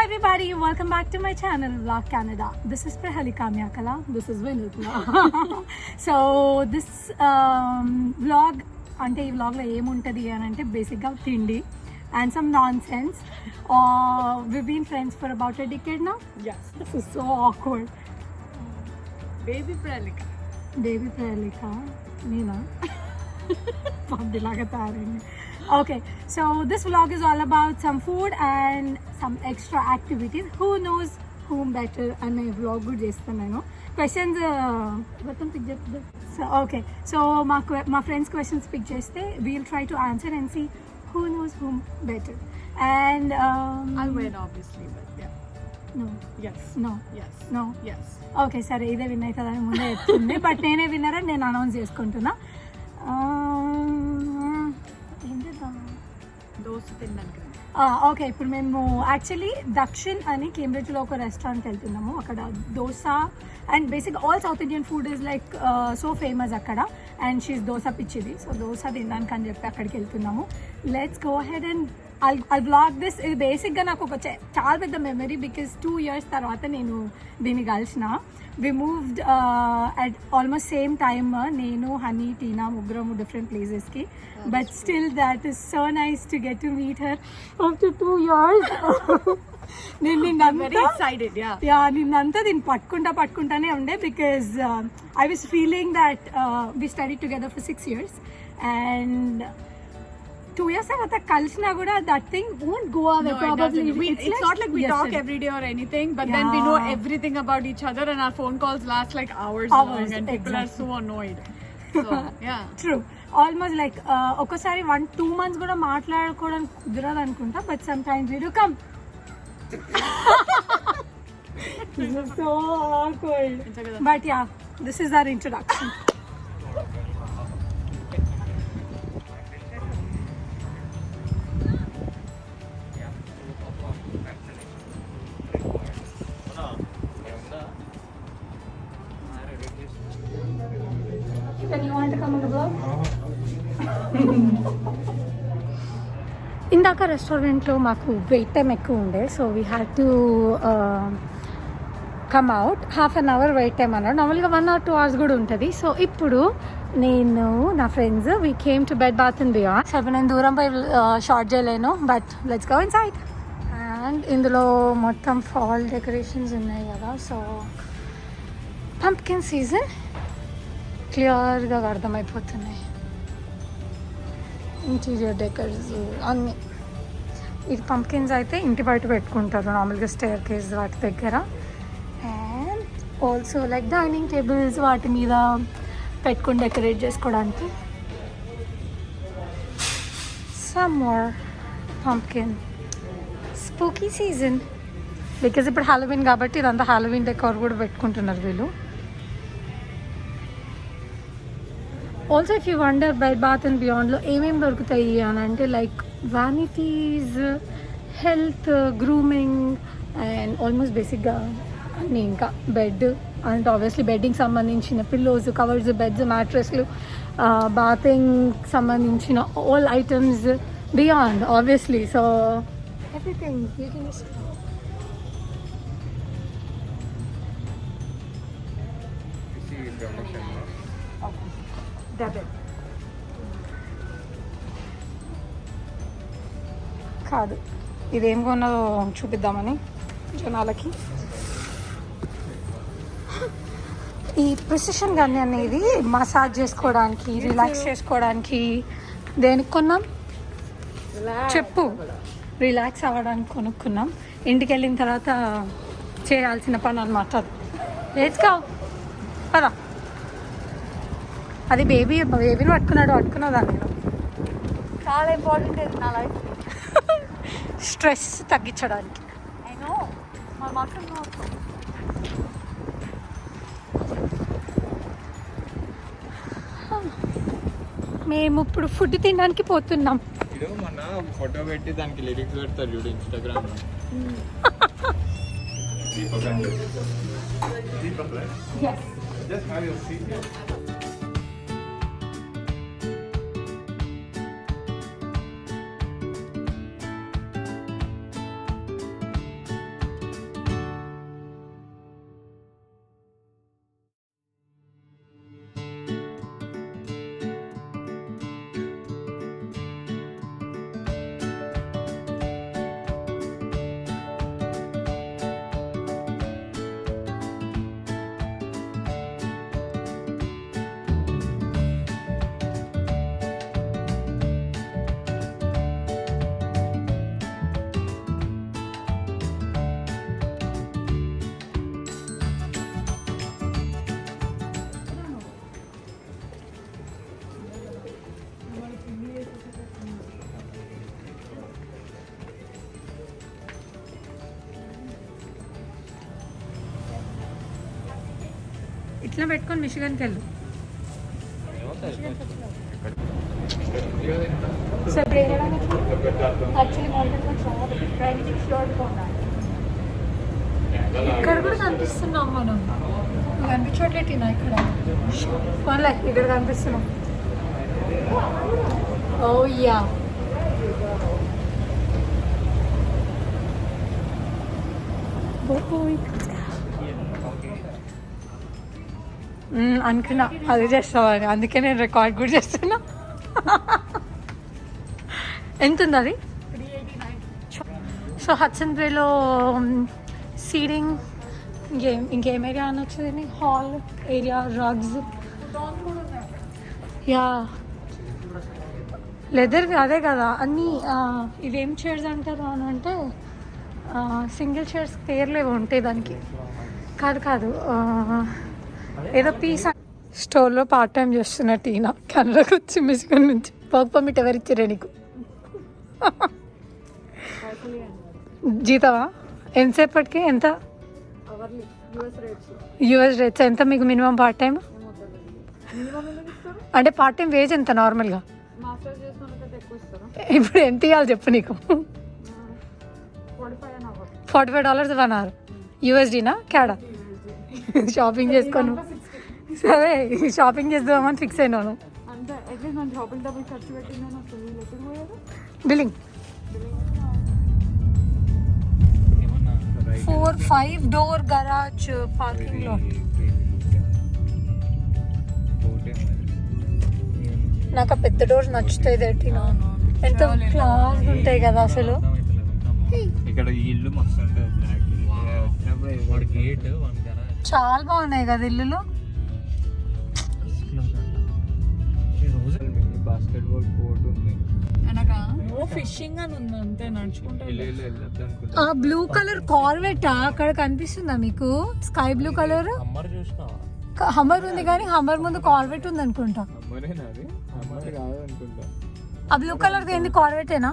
everybody, welcome back to my channel Vlog Canada. This is Prahalika Myakala. This is Vinit. So this vlog ante ee vlog lo em untadi anante basic ga tindi and some nonsense. We've been friends for about a decade now. Yes. This is so awkward. Baby Prahalika. Baby Prahalika. Neena. Pabdilaga tarayindi. Okay, so this vlog is all about some food and some extra activities. Who knows whom better అనే vlog కూడా చేస్తాను నేను. Questions మొత్తం pick చేద్దాం. So okay, so మా friends questions pick చేస్తే we'll try to answer and see who knows whom better. And I'll win obviously, but yeah. No. Yes. No. Yes. No. Yes. Okay, సరే ఇదే win అవుతుందని ముందే చెప్తుంది but నేనే winner అని నేను అనౌన్స్ చేసుకుంటున్నా. దోశ తిన్నాను. ఓకే, ఇప్పుడు మేము యాక్చువల్లీ దక్షిణ్ అని కేంబ్రిడ్జ్లో ఒక రెస్టారెంట్కి వెళ్తున్నాము. అక్కడ dosa and basic all south Indian food is like so famous అక్కడ. అండ్ షీస్ దోశ పిచ్చిది, సో దోశ తినడానికి అని చెప్పి అక్కడికి వెళ్తున్నాము. Let's go head and I vlog this. ఇది బేసిక్గా నాకు ఒక చాలా పెద్ద మెమరీ బికాస్ 2 years తర్వాత నేను దీన్ని కలిసిన. We moved at almost same time. నేను హనీ టీనా ముగ్గురము డిఫరెంట్ ప్లేసెస్కి. But still that is so nice to get to meet her after 2 years. నేను నిన్నంతా దీన్ని పట్టుకుంటానే ఉండే because I was feeling that we study together for 6 years and 2 years తర్వాత కలిసినా కూడా that thing won't go away. Probably it's not like we talk every day or anything, but then we know everything about each other and our phone calls last like hours long and people are so annoyed. So yeah, true. Almost like ఒకసారి 1-2 months కూడా మాట్లాడుకోవడానికి కుదరదు అనుకుంటా, but sometimes we do come. This is so awkward. But yeah, this is our introduction. Then you want to come on the vlog? ఇందాక రెస్టారెంట్లో మాకు wait time ఎక్కువ ఉండే, so we had to come out. 1/2 hour wait time అన్నాడు. నార్మల్గా 1 or 2 hours కూడా ఉంటుంది. So ఇప్పుడు నేను నా friends we came to Bed bath and Beyond. So నేను దూరం పోయి షార్ట్ చేయలేను, but let's go inside. And ఇందులో మొత్తం ఫాల్ డెకరేషన్స్ ఉన్నాయి కదా, సో పంప్కిన్ సీజన్ క్లియర్గా అర్థమైపోతున్నాయి. ఇంటీరియర్ డెకర్స్ అన్నీ. ఇది పంప్కిన్స్ అయితే ఇంటి బయట పెట్టుకుంటారు నార్మల్గా స్టేర్ కేస్ వాటి దగ్గర. And also like dining tables వాటి మీద పెట్టుకుని డెకరేట్ చేసుకోవడానికి. Some more pumpkin spooky season because ఇప్పుడు హాలోవీన్ కాబట్టి ఇదంతా హాలోవీన్ డెకోర్ కూడా పెట్టుకుంటున్నారు వీళ్ళు. Also if you wonder bed bath and బియాండ్లో ఏమేమి దొరుకుతాయి అని అంటే like vanities, health, grooming and almost బేసిక్గా అన్నీ. ఇంకా బెడ్ అంటే ఆబ్వియస్లీ బెడ్డింగ్ సంబంధించిన పిల్లోస్, కవర్స్, బెడ్స్, మ్యాట్రెస్లు, బాతింగ్ సంబంధించిన all items beyond obviously. So everything you can just కాదు, ఇదేం కొన్నదో చూపిద్దామని జనాలకి. ఈ ప్రిసిషన్ గన్ అనేది మసాజ్ చేసుకోవడానికి, రిలాక్స్ చేసుకోవడానికి. దేనికి కొన్నాం చెప్పు? రిలాక్స్ అవ్వడానికి కొనుక్కున్నాం. ఇంటికి వెళ్ళిన తర్వాత చేయాల్సిన పని అనమాట అది. లేచుకో పదా. అది బేబీని పట్టుకున్నదాన్ని. చాలా ఇంపార్టెంట్ ఇది నా లైఫ్. స్ట్రెస్ తగ్గించడానికి. నేను మా మాత్రం మేము ఇప్పుడు ఫుడ్ తినడానికి పోతున్నాం. మన ఫోటో పెట్టి దానికి లిరిక్స్ పెడతారు చూడు ఇన్స్టాగ్రామ్ లో. Yes. Just have your seat here. ఇట్లా పెట్టుకొని మిషిగన్కి వెళ్ళు. సో ఇప్పుడు ఏం చేయడానికి యాక్చువల్లీ ఇక్కడ కూడా కనిపిస్తున్నాం మనం. నువ్వు కనిపించట్లేదు నా ఇక్కడ పోన్లే, ఇక్కడ కనిపిస్తున్నాం. ఓ యా అనుకున్నా అది చేస్తావని, అందుకే నేను రికార్డ్ కూడా చేస్తున్నా. ఎంత ఉంది అది? సో హడ్సన్ బేలో సీటింగ్ ఇంకేం ఏరియా అని వచ్చింది? హాల్ ఏరియా, రగ్స్, యా లెదర్ అదే కదా అన్నీ. ఇవేం చైర్స్ అంటారు అని అంటే సింగిల్ చైర్స్ పేర్లేవి ఉంటాయి దానికి. కాదు ఏదో పీస్. స్టోర్లో పార్ట్ టైం చేస్తున్న టీనా కెనడాకి వచ్చి మిసిగన్ నుంచి వర్క్ పర్మిట్ ఎవరు ఇచ్చారే నీకు? జీతమా ఎంతసేపటికి? ఎంత యూఎస్ రేట్స్ ఎంత మీకు మినిమం పార్ట్ టైం? అంటే పార్ట్ టైం వేజ్ ఎంత నార్మల్గా? ఇప్పుడు ఎంత ఇవ్వాలి చెప్పు నీకు? $45 1 hour. యూఎస్డీనా క్యాడా? షాపింగ్ చేసుకోను. సరే షాపింగ్ చేద్దామని ఫిక్స్ అయినాను. Billing 4-5 door garage parking lot. నాకు ఆ పెద్ద డోర్స్ నచ్చుతాయి. టీనా ఎంత క్లాస్ ఉంటాయి కదా అసలు. ఇక్కడ ఇల్లు మస్తు గేట్ చాలా బాగున్నాయి కదా ఇల్లులు. బాస్కెట్బాల్ కోర్ట్ ఉంది. ఫిషింగ్ అని ఉంది అంతే, నడుచుకుంటా. ఆ బ్లూ కలర్ కార్వెట్ అక్కడ కనిపిస్తుందా మీకు? స్కై బ్లూ కలర్ హమ్మర్ ఉంది కానీ హమ్మర్ ముందు కార్వెట్ ఉంది అనుకుంటా. ఆ బ్లూ కలర్ ఏంది? కార్వెటేనా?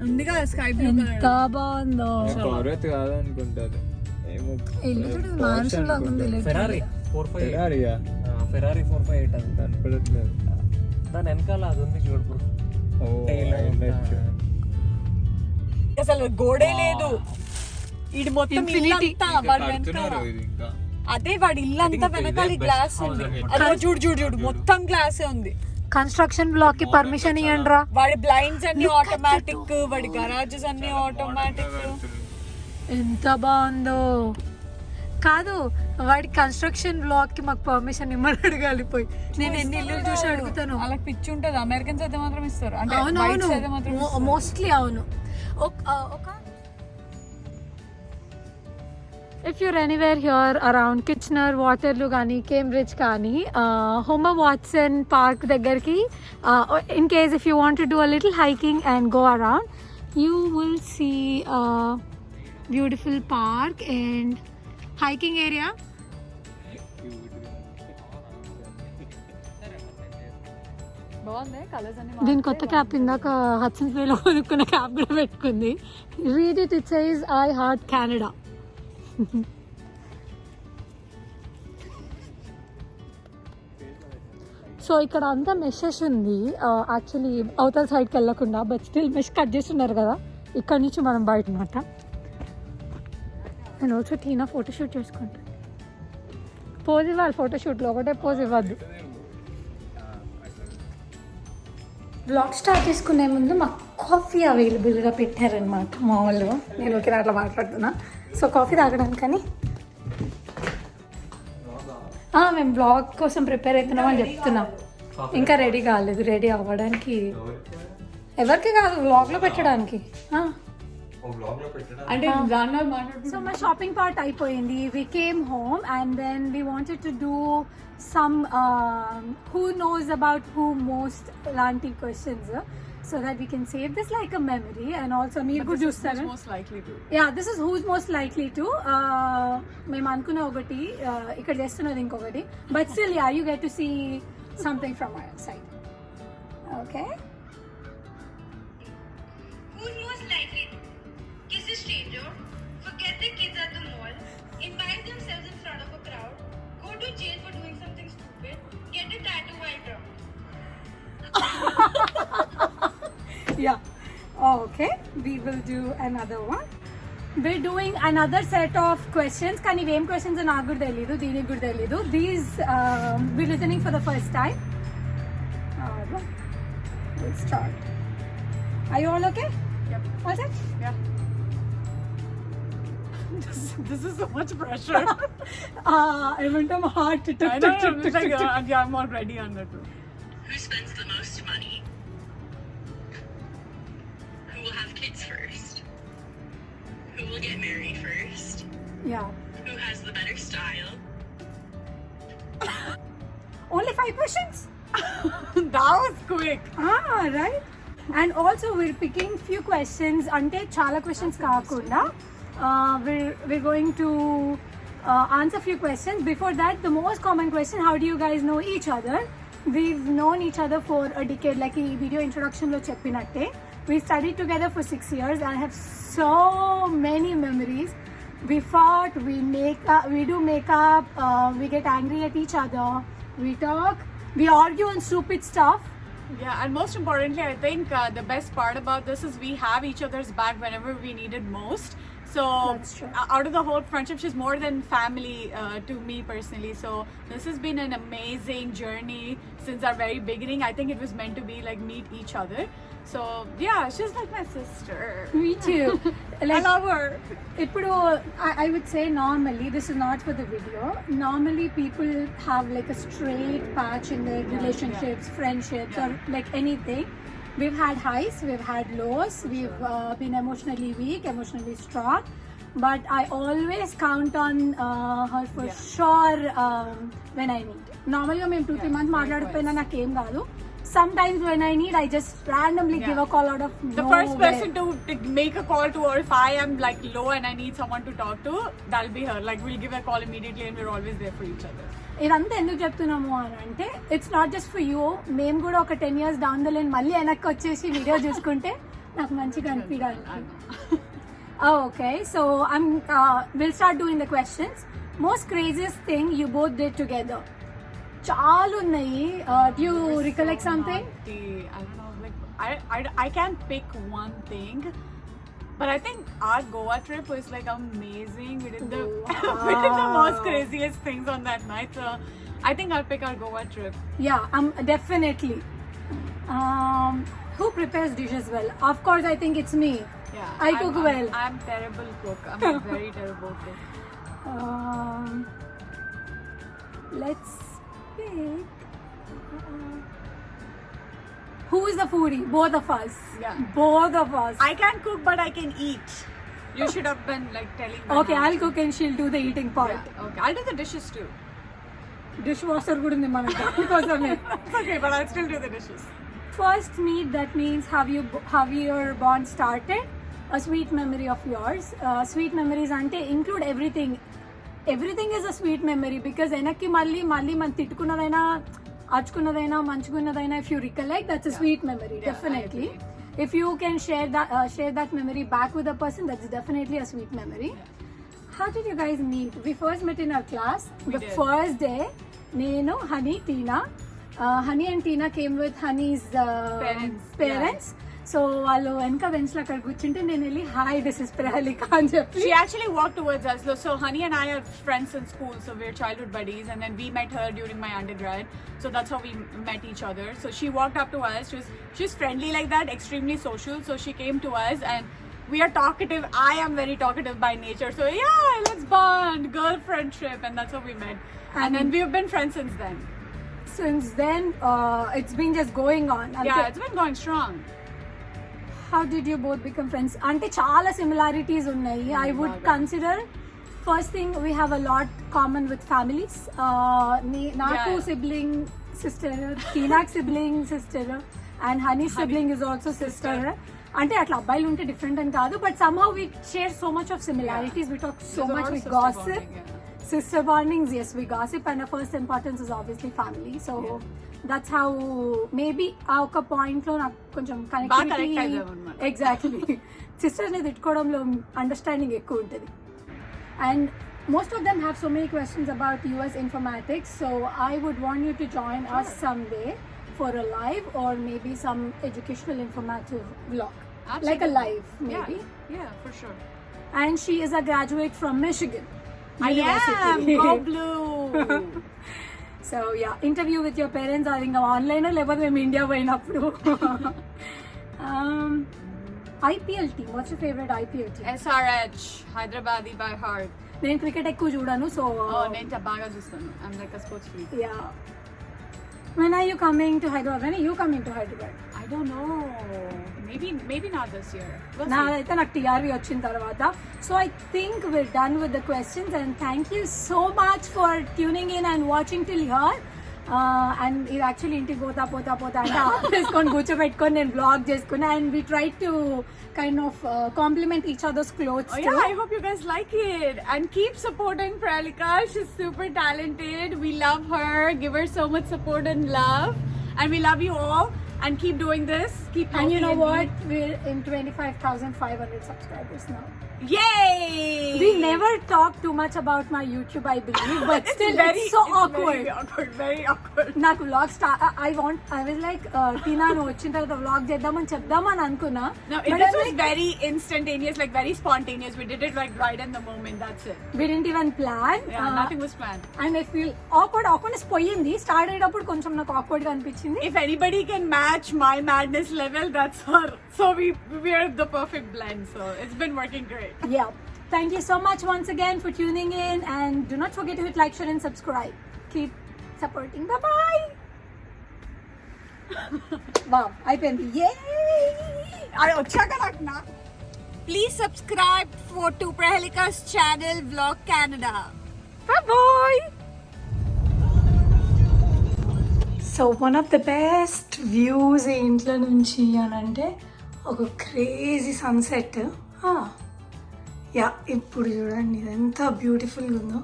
ఉంది కదా స్కై బ్లూ. ఎంత బాగుందో. కార్వెట్ కాదనుకుంటా. ఇల్లు చూడు మాన్షన్ లాగా ఉంది. ఫెరారీ 458 అది కనపడట్లేదు. దాని వెనకాల అది ఉంది చూడు. అసలు గోడే లేదు. ఇది మొత్తం ఇల్లంతా వాడి వెనకాల. అదే వాడి ఇల్లంతా వెనకాల గ్లాస్ ఉంది. అదే చూడు మొత్తం గ్లాసే ఉంది. కన్స్ట్రక్షన్ బ్లాక్ కి పర్మిషన్ ఇవ్వండి రా. వాడి బ్లైండ్స్ అన్ని ఆటోమేటిక్, వాడి గరాజెస్ అన్ని ఆటోమేటిక్. ఎంత బాగుందో. కాదు వాడి కన్స్ట్రక్షన్ బ్లాక్ కి మాకు పర్మిషన్ ఇమ్మని అడగాలి పోయి. నేను ఎన్ని ఇల్లు చూసి అడుగుతాను. అలా పిచ్చి ఉంటుంది. అమెరికన్స్ అయితే మాత్రం ఇస్తారు. అవునవును మోస్ట్లీ అవును. ఒక if you're anywhere here around Kitchener, Waterloo కానీ కేంబ్రిడ్జ్ కానీ హోమర్ వాట్సన్ పార్క్ దగ్గరికి in case if you want to do a little hiking and go around you will see beautiful park and hiking area. దీని కొత్త cap ఇందాక హడ్సన్స్ బేలో కొనుక్కున్న cap కూడా పెట్టుకుంది. Read it, it says I heart Canada. So ఇక్కడ అంతా meshes ఉంది. Actually అవతల సైడ్కి వెళ్ళకుండా బట్ స్టిల్ మెష్ కట్ చేస్తున్నారు కదా, ఇక్కడ నుంచి మనం బయట అనమాట. నేను ఆల్సో టీనా ఫోటోషూట్ చేసుకుంటాను. పోజ్ ఇవ్వాలి ఫోటోషూట్లో, ఒకటే పోజ్ ఇవ్వద్దు. బ్లాగ్ స్టార్ట్ చేసుకునే ముందు మాకు కాఫీ అవైలబుల్గా పెట్టారనమాట మా వాళ్ళు. నేను ఓకే అట్లా మాట్లాడుతున్నా. సో కాఫీ తాగడానికని మేము బ్లాగ్ కోసం ప్రిపేర్ అవుతున్నాం అని చెప్తున్నాం. ఇంకా రెడీ కాలేదు. రెడీ అవ్వడానికి ఎవరికి కాదు, బ్లాగ్లో పెట్టడానికి. అంటే సో మా షాపింగ్ పార్ట్ అయిపోయింది. We came home and then we wanted to do some who knows about who most లాంటి questions so that we can save this like a memory and also మీరు కూడా చూస్తారు. Yeah, this is who's most likely to. మేము అనుకున్న ఒకటి ఇక్కడ చేస్తున్నది ఇంకొకటి, but still yeah, you get to see something from our side. Okay. Who's most likely to kiss a stranger, forget their kids at the mall, invite themselves in front of a crowd, go to jail for doing something stupid. Get a tattoo while drunk. Yeah. Okay, we will do another one. We're doing another set of questions. Can you name questions and Nagur Delidu, Dini Gur Delidu. These we're listening for the first time. Alright. We'll start. Are you all okay? Yep. All set? Yeah. This is so much pressure. I want my heart to I know, it's like, I'm already under two. Who spends the most money? Who will have kids first? Who will get married first? Yeah. Who has the better style? Only 5 questions? That was quick. Right. And also we're picking few questions. Ante chala questions kaakunda. We're going to answer few questions. Before that, the most common question: how do you guys know each other? We've known each other for a decade. Like in video introduction lo cheppinatte, we studied together for 6 years and have so many memories. We fought, we do makeup, we get angry at each other, we talk, we argue on stupid stuff. Yeah, and most importantly, I think the best part about this is we have each other's back whenever we need it most. So That's true. Out of the whole friendship, she's more than family to me personally. So this has been an amazing journey since our very beginning. I think it was meant to be like meet each other. So yeah, she's like my sister. Me too. I love her. Ippudu, I would say normally, this is not for the video, normally people have like a straight patch in their relationships, friendships, or like anything. We've had highs, we've had lows, we've been emotionally weak, emotionally strong, but I always count on her for sure when I need. Normally మేము 2-3 months మాట్లాడకపోయినా నాకేం కాదు. Sometimes when I need, I just randomly give a call out of The nowhere. first person to make a call to, or if I am like low and I need someone to talk to, that'll be her. Like we'll give a call immediately and we're always there for each other. ఇదంతా ఎందుకు చెప్తున్నాము అని అంటే it's not just for you. మేము కూడా ఒక 10 years down the line మళ్ళీ వెనక్కి వచ్చేసి వీడియో చూసుకుంటే నాకు మంచిగా అనిపించడానికి. Okay, so will start doing the questions. Most craziest thing you both did together. చాలా ఉన్నాయి. Do you recollect something? I don't know, like I can't pick one thing, but I think our Goa trip was like amazing. We did we did the most craziest things on that night. So I think I'll pick our Goa trip. Yeah, definitely. Who prepares dishes well? Of course, I think it's me. Yeah, I cook well. I'm terrible cook. I'm a very terrible cook. Let's pick. Who is the foodie? Both of us. Yeah. Both of us. I can't cook, but I can eat. You should have been like telling me. Okay, I'll cook and she'll do the eating part. Yeah, okay, I'll do the dishes too. Dishwasher కూడా ఉంది మనకి దానికోసమే. It's okay, but I'll still do the dishes. First meet, that means have your bond started? A sweet memory of yours. Sweet memories ante include everything. Everything is a sweet memory because enakki malli man tittukunnadaina achukunnadaina manchukunnadaina, if you recollect, that's a sweet memory. Yeah, definitely. I agree. If you can share that memory back with a person, that's definitely a sweet memory. How did you guys meet? We first met in our class. The did. first day, Nenu, Honey, Tina. Honey and Tina came with Honey's parents. So వాళ్ళు వెనక బెంచ్లో అక్కడ కూర్చుంటే నేను వెళ్ళి hi this is ప్రహలిక అని చెప్పి She actually walked towards us. So Honey and I are friends in school, so we're childhood buddies, and then we met her during my undergrad. So that's how we met each other. So she walked up to us. She's friendly like that, extremely social. So she came to us, and we are talkative. I am very talkative by nature. So yeah, let's bond, girl friendship, and that's how we met. And then we've been friends since then. since then it's been just going on. Yeah, it's been going strong. How did you both become friends? అంటే చాలా similarities ఉన్నాయి. I would consider first thing we have a lot common with families. నాకు Yeah. sibling sister, Teenak sibling sister, and Honey sibling is also sister. అంటే అట్లా అబ్బాయిలు ఉంటే different అని కాదు, but somehow we share so much of similarities. We talk so There's a much, lot of we sister gossip. bonding, yeah. Sister bondings, yes, we gossip, and the first importance is obviously family. So that's how maybe ఆ ఒక point లో నాకు కొంచెం connect connectivity అయ్యామన్నమాట. Exactly sisters ని తిట్టుకోవడంలో understanding ఎక్కువ ఉంటుంది. And most of them have so many questions about US informatics, so I would want you to join us someday for a live or maybe some educational informative vlog. Like a live maybe. Yeah, for sure. And she is a graduate from Michigan I am. University. Go blue. So yeah, interview with your parents are in online లేకపోతే మేము India పోయినప్పుడు. IPL team, what's your favorite IPL team? SRH, Hyderabadi by heart. నేను cricket ఎక్కువ చూడను, so నేను బాగా చూస్తాను. I'm like a sports freak. yeah. When are you coming to Hyderabad? When are you coming to Hyderabad? I don't know. Maybe not this year. We'll see. నాదైతే నాకు TRV వచ్చిన తర్వాత. So I think we're done with the questions, and thank you so much for tuning in and watching till here. And ఇది actually ఇంటికి పోతా అంటే ఆపేసుకొని కూర్చోబెట్టుకొని నేను బ్లాగ్ చేసుకున్నా, and we tried to kind of compliment each other's clothes Oh too. yeah, I hope you guys like it and keep supporting Pralika. She's super talented. We love her. Give her so much support and love, and we love you all. And keep doing this. Keep And you healthy know what? being- We're in 25,500 subscribers now. Yay! We never talk too much about my YouTube, I believe, but still it's so awkward. Very awkward. నాకు vlog I was like టీనా నువ్వు వచ్చిన తర్వాత vlog చేద్దామని చెప్దామని అనుకున్నా. No, But this I'm was like, very instantaneous, like very spontaneous. We did it like right in the moment. That's it. we didn't even plan. Yeah, nothing was planned. And I feel awkwardness పోయింది. Start అయ్యేటప్పుడు కొంచెం నాకు awkward గా అనిపించింది. If anybody can match my madness level, that's her. So we're the perfect blend. So it's been working great. Yeah. Thank you so much once again for tuning in, and do not forget to hit like, share and subscribe. Keep supporting. Bye-bye. Wow, అయిపోయింది. Yay! Please subscribe to Prahalika's channel, Vlog Canada. Bye-bye! So one of the best views ఇంట్లో నుంచి అని అంటే ఒక crazy sunset. Yeah, ఇప్పుడు చూడండి ఇది ఎంత బ్యూటిఫుల్గా ఉందో.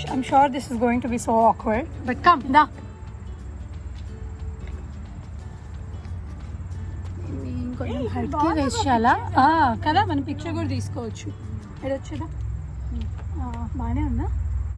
I'm sure this is going to be so awkward, but come, da. ఇంకొంచెం హైట్కి వేసేయాలా కదా, మన పిక్చర్ కూడా తీసుకోవచ్చు. ఎడొచ్చేదా? బాగానే ఉందా?